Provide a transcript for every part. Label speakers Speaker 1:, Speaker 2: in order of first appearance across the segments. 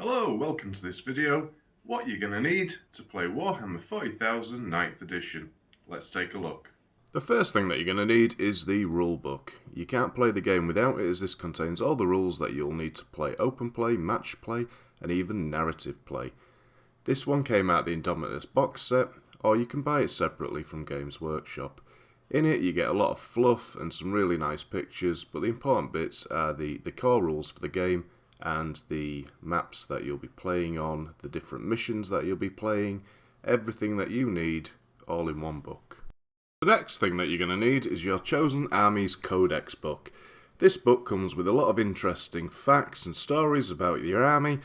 Speaker 1: Hello, welcome to this video. What you're going to need to play Warhammer 40,000 9th edition. Let's take a look.
Speaker 2: The first thing that you're going to need is the rulebook. You can't play the game without it, as this contains all the rules that you'll need to play open play, match play, and even narrative play. This one came out the Indomitus box set, or you can buy it separately from Games Workshop. In it you get a lot of fluff and some really nice pictures, but the important bits are the core rules for the game and the maps that you'll be playing on, the different missions that you'll be playing, everything that you need all in one book. The next thing that you're going to need is your chosen army's Codex Book. This book comes with a lot of interesting facts and stories about your army,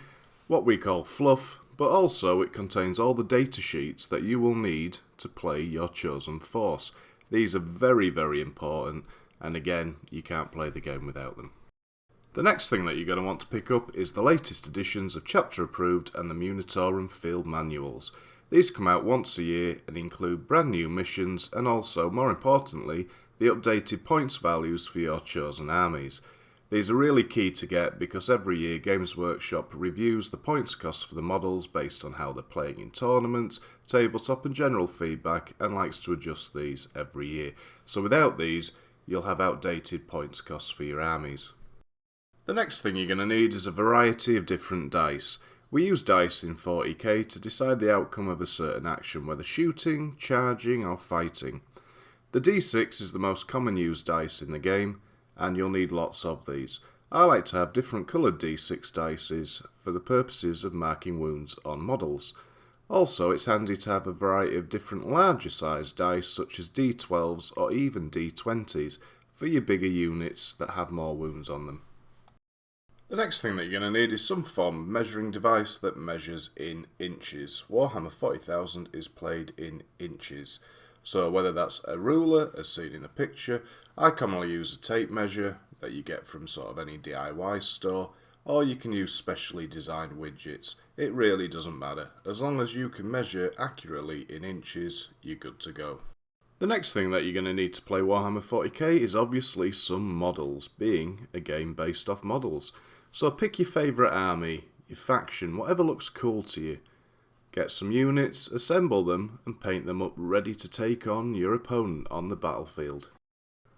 Speaker 2: what we call fluff, but also it contains all the data sheets that you will need to play your chosen force. These are very, very important, and again, you can't play the game without them. The next thing that you're going to want to pick up is the latest editions of Chapter Approved and the Munitorum Field Manuals. These come out once a year and include brand new missions and also, more importantly, the updated points values for your chosen armies. These are really key to get because every year Games Workshop reviews the points costs for the models based on how they're playing in tournaments, tabletop and general feedback, and likes to adjust these every year. So without these, you'll have outdated points costs for your armies. The next thing you're going to need is a variety of different dice. We use dice in 40k to decide the outcome of a certain action, whether shooting, charging or fighting. The d6 is the most common used dice in the game, and you'll need lots of these. I like to have different coloured d6 dices for the purposes of marking wounds on models. Also, it's handy to have a variety of different larger sized dice such as d12s or even d20s for your bigger units that have more wounds on them. The next thing that you're going to need is some form of measuring device that measures in inches. Warhammer 40,000 is played in inches. So whether that's a ruler, as seen in the picture, I commonly use a tape measure that you get from sort of any DIY store, or you can use specially designed widgets. It really doesn't matter. As long as you can measure accurately in inches, you're good to go. The next thing that you're going to need to play Warhammer 40k is obviously some models, being a game based off models. So pick your favourite army, your faction, whatever looks cool to you. Get some units, assemble them and paint them up ready to take on your opponent on the battlefield.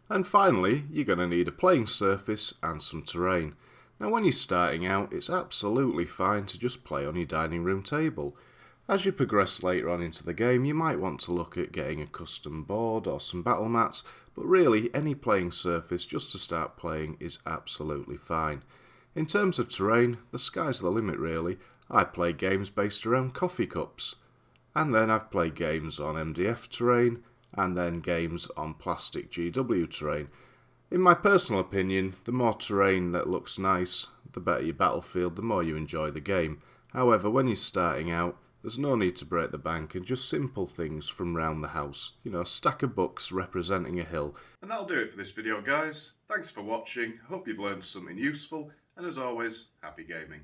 Speaker 2: And finally, you're going to need a playing surface and some terrain. Now when you're starting out, it's absolutely fine to just play on your dining room table. As you progress later on into the game, you might want to look at getting a custom board or some battle mats, but really any playing surface just to start playing is absolutely fine. In terms of terrain, the sky's the limit really. I play games based around coffee cups, and then I've played games on MDF terrain, and then games on plastic GW terrain. In my personal opinion, the more terrain that looks nice, the better your battlefield, the more you enjoy the game. However, when you're starting out, there's no need to break the bank and just simple things from round the house. You know, a stack of books representing a hill.
Speaker 1: And that'll do it for this video, guys. Thanks for watching. Hope you've learned something useful. And as always, happy gaming.